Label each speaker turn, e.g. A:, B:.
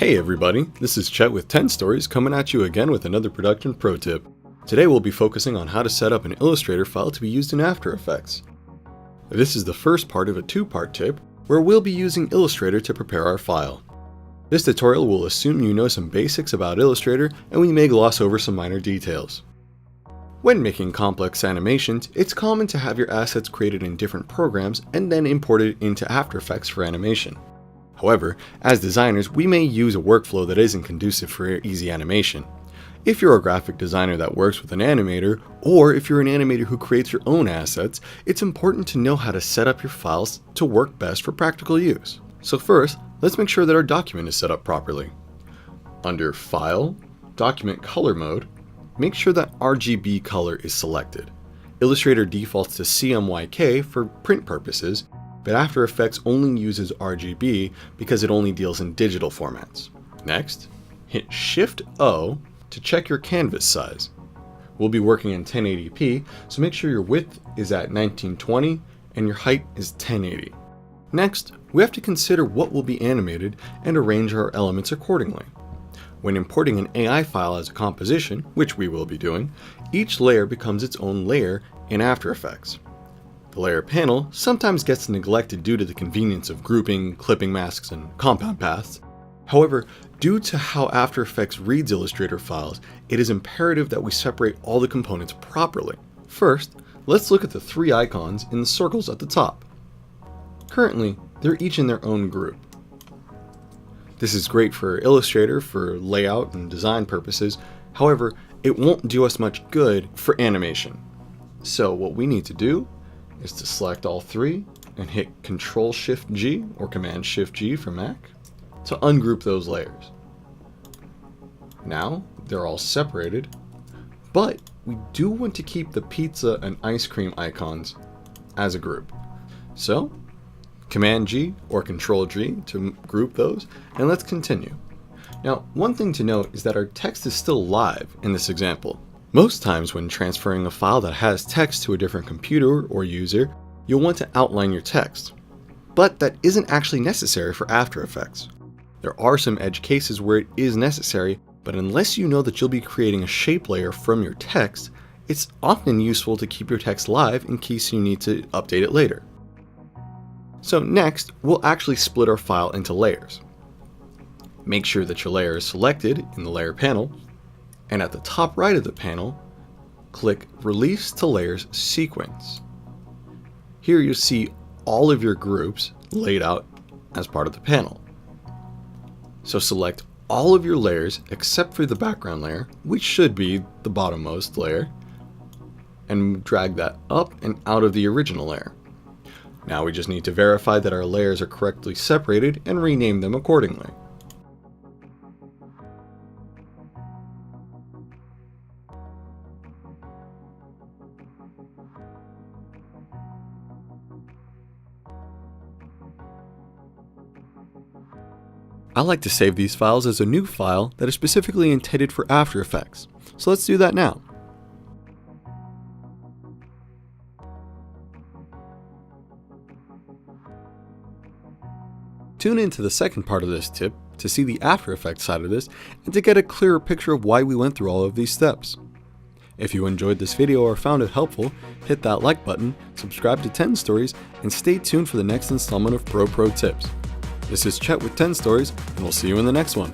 A: Hey everybody, this is Chet with 10 Stories coming at you again with another production pro tip. Today we'll be focusing on how to set up an Illustrator file to be used in After Effects. This is the first part of a two-part tip where we'll be using Illustrator to prepare our file. This tutorial will assume you know some basics about Illustrator and we may gloss over some minor details. When making complex animations, it's common to have your assets created in different programs and then imported into After Effects for animation. However, as designers, we may use a workflow that isn't conducive for easy animation. If you're a graphic designer that works with an animator, or if you're an animator who creates your own assets, it's important to know how to set up your files to work best for practical use. So first, let's make sure that our document is set up properly. Under File, Document Color Mode, make sure that RGB color is selected. Illustrator defaults to CMYK for print purposes, but After Effects only uses RGB because it only deals in digital formats. Next, hit Shift-O to check your canvas size. We'll be working in 1080p, so make sure your width is at 1920 and your height is 1080. Next, we have to consider what will be animated and arrange our elements accordingly. When importing an AI file as a composition, which we will be doing, each layer becomes its own layer in After Effects. The layer panel sometimes gets neglected due to the convenience of grouping, clipping masks, and compound paths. However, due to how After Effects reads Illustrator files, it is imperative that we separate all the components properly. First, let's look at the three icons in the circles at the top. Currently, they're each in their own group. This is great for Illustrator for layout and design purposes. However, it won't do us much good for animation. So what we need to do is to select all three and hit Control-Shift-G or Command-Shift-G for Mac to ungroup those layers. Now they're all separated, but we do want to keep the pizza and ice cream icons as a group. So Command-G or Control-G to group those, and let's continue. Now, one thing to note is that our text is still live in this example. Most times when transferring a file that has text to a different computer or user, you'll want to outline your text. But that isn't actually necessary for After Effects. There are some edge cases where it is necessary, but unless you know that you'll be creating a shape layer from your text, it's often useful to keep your text live in case you need to update it later. So next, we'll actually split our file into layers. Make sure that your layer is selected in the layer panel, and at the top right of the panel, click Release to Layers Sequence. Here you'll see all of your groups laid out as part of the panel. So select all of your layers except for the background layer, which should be the bottommost layer, and drag that up and out of the original layer. Now we just need to verify that our layers are correctly separated and rename them accordingly. I like to save these files as a new file that is specifically intended for After Effects, so let's do that now. Tune into the second part of this tip to see the After Effects side of this and to get a clearer picture of why we went through all of these steps. If you enjoyed this video or found it helpful, hit that like button, subscribe to 10 Stories, and stay tuned for the next installment of Pro Tips. This is Chet with 10 Stories, and we'll see you in the next one.